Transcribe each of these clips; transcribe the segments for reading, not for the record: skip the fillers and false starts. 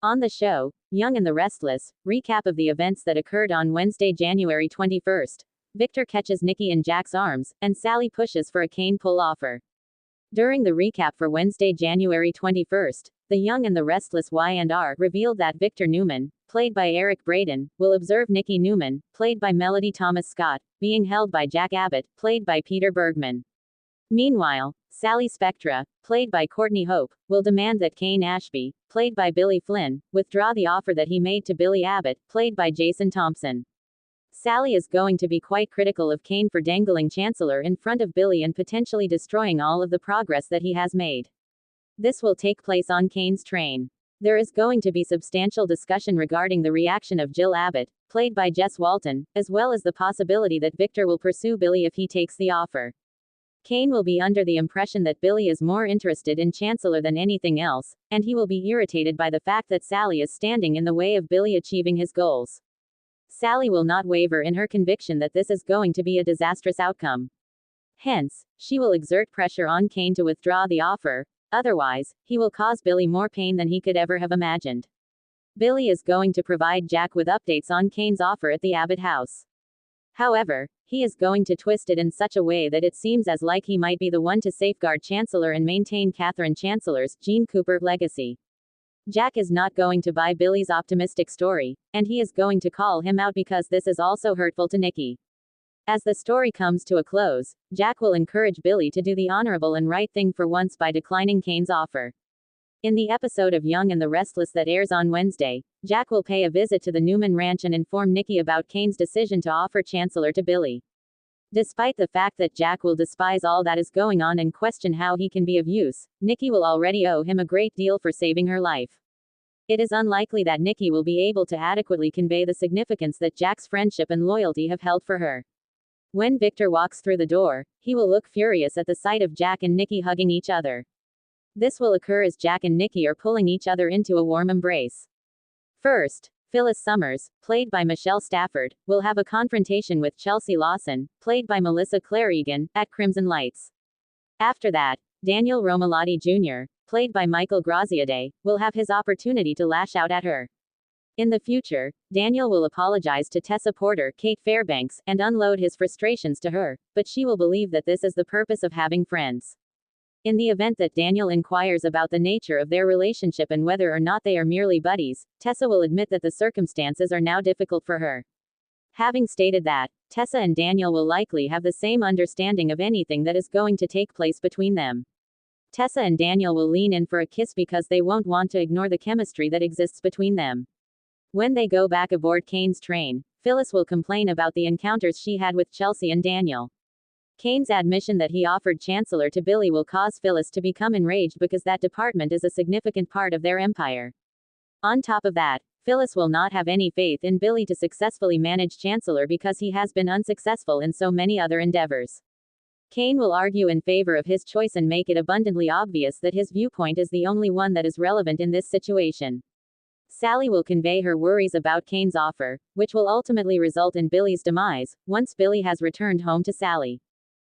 On the show, Young and the Restless, recap of the events that occurred on Wednesday, January 21st. Victor catches Nikki in Jack's arms, and Sally pushes for a cane pull offer. During the recap for Wednesday, January 21st, the Young and the Restless Y&R revealed that Victor Newman, played by Eric Braeden, will observe Nikki Newman, played by Melody Thomas Scott, being held by Jack Abbott, played by Peter Bergman. Meanwhile, Sally Spectra, played by Courtney Hope, will demand that Kane Ashby, played by Billy Flynn, withdraw the offer that he made to Billy Abbott, played by Jason Thompson. Sally is going to be quite critical of Kane for dangling Chancellor in front of Billy and potentially destroying all of the progress that he has made. This will take place on Kane's train. There is going to be substantial discussion regarding the reaction of Jill Abbott, played by Jess Walton, as well as the possibility that Victor will pursue Billy if he takes the offer. Kane will be under the impression that Billy is more interested in Chancellor than anything else, and he will be irritated by the fact that Sally is standing in the way of Billy achieving his goals. Sally will not waver in her conviction that this is going to be a disastrous outcome. Hence, she will exert pressure on Kane to withdraw the offer, otherwise, he will cause Billy more pain than he could ever have imagined. Billy is going to provide Jack with updates on Kane's offer at the Abbott house. However, he is going to twist it in such a way that it seems as like he might be the one to safeguard Chancellor and maintain Catherine Chancellor's, Gene Cooper, legacy. Jack is not going to buy Billy's optimistic story, and he is going to call him out because this is also hurtful to Nikki. As the story comes to a close, Jack will encourage Billy to do the honorable and right thing for once by declining Kane's offer. In the episode of Young and the Restless that airs on Wednesday, Jack will pay a visit to the Newman ranch and inform Nikki about Kane's decision to offer Chancellor to Billy. Despite the fact that Jack will despise all that is going on and question how he can be of use, Nikki will already owe him a great deal for saving her life. It is unlikely that Nikki will be able to adequately convey the significance that Jack's friendship and loyalty have held for her. When Victor walks through the door, he will look furious at the sight of Jack and Nikki hugging each other. This will occur as Jack and Nikki are pulling each other into a warm embrace. First, Phyllis Summers, played by Michelle Stafford, will have a confrontation with Chelsea Lawson, played by Melissa Clare-Egan, at Crimson Lights. After that, Daniel Romalotti Jr., played by Michael Graziadei, will have his opportunity to lash out at her. In the future, Daniel will apologize to Tessa Porter, Kate Fairbanks, and unload his frustrations to her, but she will believe that this is the purpose of having friends. In the event that Daniel inquires about the nature of their relationship and whether or not they are merely buddies, Tessa will admit that the circumstances are now difficult for her. Having stated that, Tessa and Daniel will likely have the same understanding of anything that is going to take place between them. Tessa and Daniel will lean in for a kiss because they won't want to ignore the chemistry that exists between them. When they go back aboard Kane's train, Phyllis will complain about the encounters she had with Chelsea and Daniel. Kane's admission that he offered Chancellor to Billy will cause Phyllis to become enraged because that department is a significant part of their empire. On top of that, Phyllis will not have any faith in Billy to successfully manage Chancellor because he has been unsuccessful in so many other endeavors. Kane will argue in favor of his choice and make it abundantly obvious that his viewpoint is the only one that is relevant in this situation. Sally will convey her worries about Kane's offer, which will ultimately result in Billy's demise, once Billy has returned home to Sally.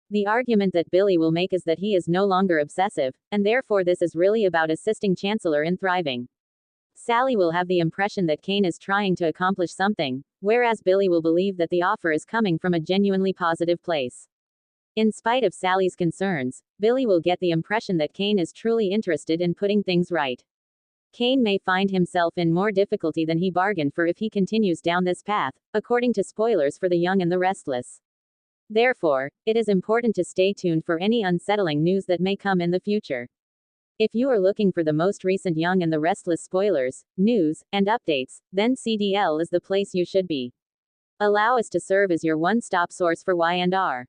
The argument that Billy will make is that he is no longer obsessive, and therefore this is really about assisting Chancellor in thriving. Sally will have the impression that Kane is trying to accomplish something, whereas Billy will believe that the offer is coming from a genuinely positive place. In spite of Sally's concerns, Billy will get the impression that Kane is truly interested in putting things right. Kane may find himself in more difficulty than he bargained for if he continues down this path, according to spoilers for The Young and the Restless. Therefore, it is important to stay tuned for any unsettling news that may come in the future. If you are looking for the most recent Young and the Restless spoilers, news, and updates, then CDL is the place you should be. Allow us to serve as your one-stop source for Y&R.